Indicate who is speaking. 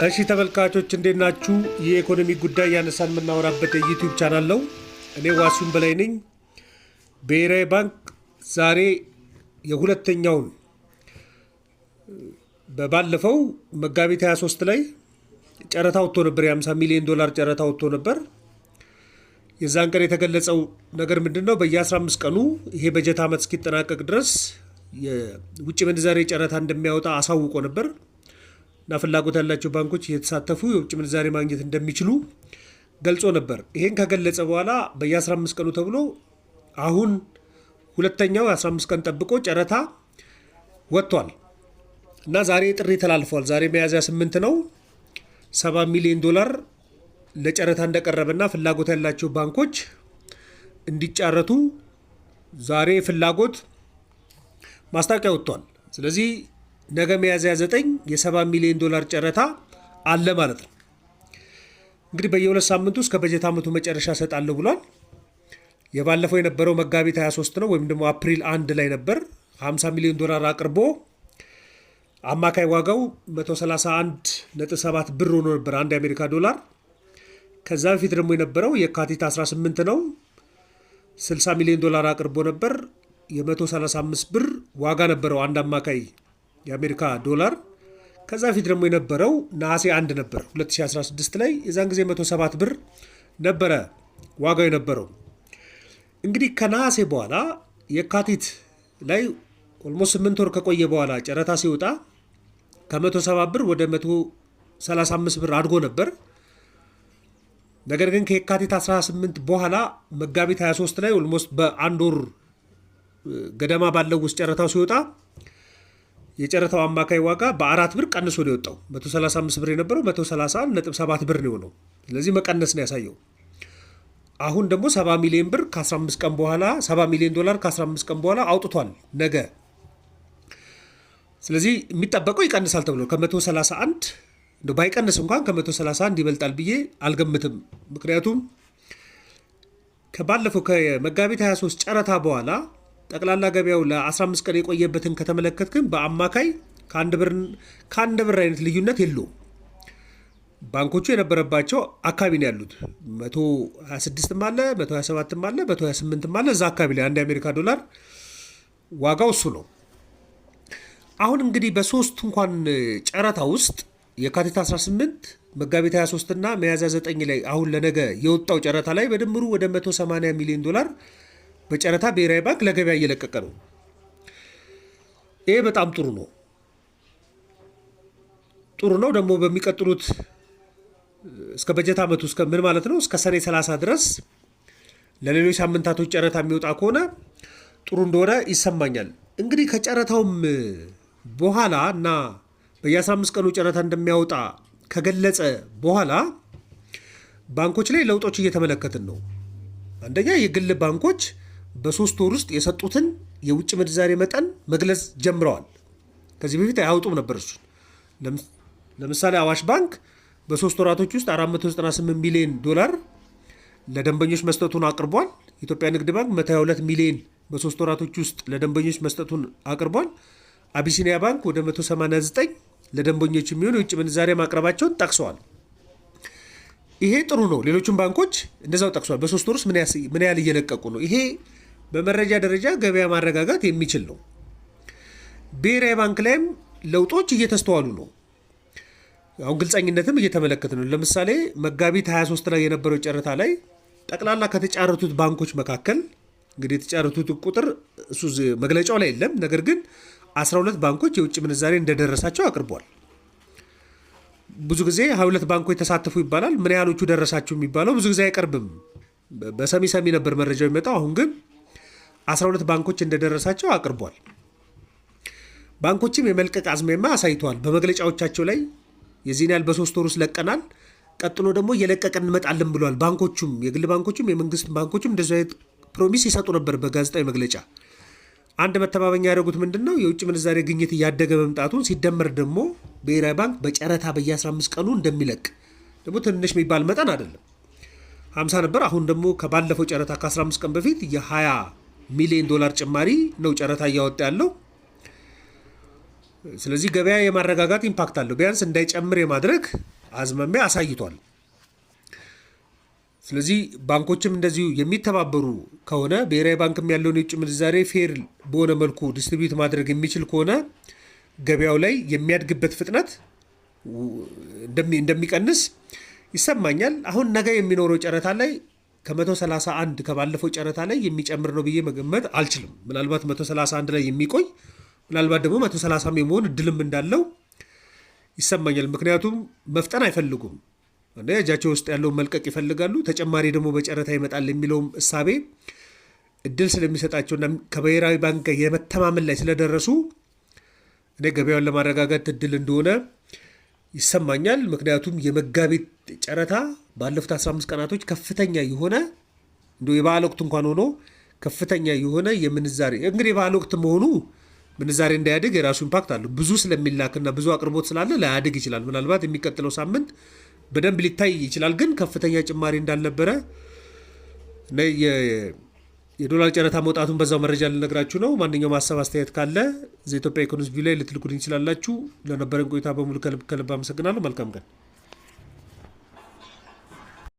Speaker 1: እሺ ተመልካቾች እንዴት ናችሁ? የኢኮኖሚ ጉዳይ ያነሳን የምናወራበት የዩቲዩብ ቻናል ነው። እኔ ዋሲሁን በላይ ነኝ። ብሔራዊ ባንክ ዛሬ የሁለተኛውን በባለፈው መጋቢት 23 ላይ ጨረታ ወጥቶ ነበር። የ50 ሚሊዮን ዶላር ጨረታ ወጥቶ ነበር። የዛን ቀን የተገለጸው ነገር ምንድነው? በየ15 ቀኑ ይሄ በጀት ዓመት እስኪጠናቀቅ ድረስ የውጭ ምንዛሬ ጨረታ እንደሚያወጣ አሳውቆ ነበር እና ፍላጎት ያላቸው ባንኮች እየተሳተፉ የውጭ ምንዛሬ ማግኘት እንደሚችሉ ገልጾ ነበር። ይሄን ከገለጸ በኋላ በየ15 ቀኑ ተብሎ አሁን ሁለተኛው 15 ቀን ጠብቆ ጨረታ ወጥቷል እና ዛሬ ጥሪ ተላልፏል። ዛሬ ሚያዝያ 8 ነው። 70 ሚሊዮን ዶላር ለጨረታ እንደቀረበና ፍላጎት ያላቸው ባንኮች እንዲጫረቱ ዛሬ ፍላጎት ማስታወቂያ ወጥቷል። ስለዚህ ነገ ሚያዝያ 9 የ70 ሚሊዮን ዶላር ጨረታ አለ ማለት ነው። እንግዲህ በየሁለት ሳምንቱ እስከ በጀት ዓመቱ መጨረሻ ሰጣለሁ ብሏል። የባለፈው የነበረው መጋቢት 23 ነው ወይም ደግሞ አፕሪል 1 ላይ ነበር። 50 ሚሊዮን ዶላር አቅርቦ አማካይ ዋጋው 131.7 ብር ሆኖ ነበር አንድ የአሜሪካ ዶላር። ከዛ በፊት ደግሞ የነበረው የካቲት 18 ነው። 60 ሚሊዮን ዶላር አቅርቦ ነበር። የ135 ብር ዋጋ ነበረው አንድ አማካይ የአሜሪካ ዶላር። ከዛ በፊት ደግሞ የነበረው ነሐሴ 1 ነበር 2016 ላይ። የዛን ጊዜ 107 ብር ነበረ ዋጋው የነበረው። እንግዲህ ከነሐሴ በኋላ የካቲት ላይ ኦልሞስት 8 ወር ከቆየ በኋላ ጨረታ ሲወጣ ከ170 ብር ወደ 135 ብር አድጎ ነበር። ነገር ግን ከየካቲት 18 በኋላ መጋቢት 23 ላይ ኦልሞስት በአንድ ወር ገደማ ባለው ውስጥ ጨረታው ሲወጣ የጨረታው አማካይ ዋጋ በ4 ብር ቀንሶ ነው የወጣው። 135 ብር የነበረው 131.7 ብር ነው የሆነው። ስለዚህ መቀነስ ነው ያሳየው። አሁን ደግሞ 70 ሚሊዮን ብር ከ15 ቀን በኋላ 70 ሚሊዮን ዶላር ከ15 ቀን በኋላ አውጥቷል ነገ። ስለዚህ የሚጠበቀው ይቀንሳል ተብሎ ከ131 ባይቀንስ እንኳን ከ131 ይበልጣል ብዬ አልገምትም። ምክንያቱም ከባለፈው ከመጋቢት 23 ጨረታ በኋላ ጠቅላላ ገበያው ለ15 ቀን የቆየበትን ከተመለከትክን በአማካይ ከአንድ ብር አይነት ልዩነት የለውም። ባንኮቹ የነበረባቸው አካባቢ ነው ያሉት። 126ም አለ፣ 127ም አለ፣ 128ም አለ። እዛ አካባቢ ላይ አንድ የአሜሪካ ዶላር ዋጋው እሱ ነው። አሁን እንግዲህ በሶስት እንኳን ጨረታ ውስጥ የካቲት 18 መጋቢት 23 እና ሚያዝያ 9 ላይ አሁን ለነገ የወጣው ጨረታ ላይ በድምሩ ወደ 180 ሚሊዮን ዶላር በጨረታ ብሔራዊ ባንክ ለገበያ እየለቀቀ ነው። ይሄ በጣም ጥሩ ነው ደግሞ በሚቀጥሉት እስከ በጀት ዓመቱ እስከ ምን ማለት ነው እስከ ሰኔ 30 ድረስ ለሌሎች ሳምንታቶች ጨረታ የሚወጣ ከሆነ ጥሩ እንደሆነ ይሰማኛል። እንግዲህ ከጨረታውም በኋላ እና በየ15 ቀኑ ጨረታ እንደሚያወጣ ከገለጸ በኋላ ባንኮች ላይ ለውጦች እየተመለከትን ነው። አንደኛ የግል ባንኮች በ3 ወር ውስጥ የሰጡትን የውጭ ምንዛሬ መጠን መግለጽ ጀምረዋል። ከዚህ በፊት አያወጡም ነበር እሱ። ለምሳሌ አዋሽ ባንክ በ3 ወራቶች ውስጥ 498 ሚሊዮን ዶላር ለደንበኞች መስጠቱን አቅርቧል። ኢትዮጵያ ንግድ ባንክ 122 ሚሊዮን በ3 ወራቶች ውስጥ ለደንበኞች መስጠቱን አቅርቧል። አቢሲኒያ ባንክ ወደ 189 ለደንበኞች የሚሆን የውጭ ምንዛሬ ማቅረባቸውን ጠቅሰዋል። ይሄ ጥሩ ነው። ሌሎችም ባንኮች እንደዛው ጠቅሰዋል። በ3 ወር ውስጥ ምን ያህል እየለቀቁ ነው። ይሄ በመረጃ ደረጃ ገበያ ማረጋጋት የሚችል ነው። ብሔራዊ ባንክ ላይም ለውጦች እየተስተዋሉ ነው። አሁን ግልጸኝነትም እየተመለከተ ነው። ለምሳሌ መጋቢት 23 ላይ የነበረው ጨረታ ላይ ጠቅላላ ከተጫረቱት ባንኮች መካከል እንግዲህ የተጫረቱት ቁጥር እሱ መግለጫው ላይ የለም። ነገር ግን 12 ባንኮች የውጭ ምንዛሬ እንደደረሳቸው አቅርቧል። ብዙ ጊዜ 22 ባንኮች ተሳተፉ ይባላል። ምን ያህሎቹ ደረሳቸው የሚባለው ብዙ ጊዜ አይቀርብም። በሰሚ ነበር መረጃው የሚመጣው። አሁን ግን 12 ባንኮች እንደደረሳቸው አቅርቧል። ባንኮችም የመልቀቅ አዝማሚያ አሳይተዋል። በመግለጫዎቻቸው ላይ የዚህን ያህል በ3 ወር ውስጥ ለቀናል፣ ቀጥሎ ደግሞ እየለቀቀን እንመጣለን ብለዋል። ባንኮቹም የግል ባንኮችም የመንግስት ባንኮችም እንደዚህ አይነት ፕሮሚስ ይሰጡ ነበር በጋዜጣዊ መግለጫ። አንድ መተማመኛ ያደረጉት ምንድነው የውጭ ምንዛሬ ግኝት እያደገ መምጣቱን ሲደመር ደግሞ ብሔራዊ ባንክ በጨረታ በየ15 ቀኑ እንደሚለቅ ደግሞ ትንሽ የሚባል መጠን አይደለም። 50 ነበር። አሁን ደግሞ ከባለፈው ጨረታ ከ15 ቀን በፊት የ20 ሚሊዮን ዶላር ጭማሪ ነው ጨረታ እያወጣ ያለው። ስለዚህ ገበያ የማረጋጋት ኢምፓክት አለው፣ ቢያንስ እንዳይጨምር የማድረግ አዝማሚያ አሳይቷል። ስለዚህ ባንኮችም እንደዚሁ የሚተባበሩ ከሆነ ብሔራዊ ባንክም ያለውን የውጭ ምንዛሬ ፌር በሆነ መልኩ ዲስትሪቢዩት ማድረግ የሚችል ከሆነ ገበያው ላይ የሚያድግበት ፍጥነት እንደሚቀንስ ይሰማኛል። አሁን ነገ የሚኖረው ጨረታ ላይ ከ131 ከባለፈው ጨረታ ላይ የሚጨምር ነው ብዬ መገመት አልችልም። ምናልባት 131 ላይ የሚቆይ ምናልባት ደግሞ 130 የመሆን እድልም እንዳለው ይሰማኛል። ምክንያቱም መፍጠን አይፈልጉም፣ እጃቸው ውስጥ ያለውን መልቀቅ ይፈልጋሉ። ተጨማሪ ደግሞ በጨረታ ይመጣል የሚለውም እሳቤ እድል ስለሚሰጣቸውና ከብሔራዊ ባንክ የመተማመን ላይ ስለደረሱ እኔ ገበያውን ለማረጋጋት እድል እንደሆነ ይሰማኛል። ምክንያቱም የመጋቢት ጨረታ ባለፉት 15 ቀናቶች ከፍተኛ የሆነ የበዓል ወቅት እንኳን ሆኖ ከፍተኛ የሆነ የምንዛሬ እንግዲህ የበዓል ወቅት መሆኑ ምንዛሬ እንዳያድግ የራሱ ኢምፓክት አለው። ብዙ ስለሚላክና ብዙ አቅርቦት ስላለ ላያድግ ይችላል። ምናልባት የሚቀጥለው ሳምንት በደንብ ሊታይ ይችላል። ግን ከፍተኛ ጭማሪ እንዳልነበረ የዶላር ጨረታ መውጣቱን በዛው መረጃ ልነግራችሁ ነው። ማንኛውም ሀሳብ አስተያየት ካለ ዘኢትዮጵያ ኢኮኖሚስት ቪው ላይ ልትልኩልኝ ይችላላችሁ። ለነበረን ቆይታ በሙሉ ከልብ አመሰግናለሁ። መልካም ቀን።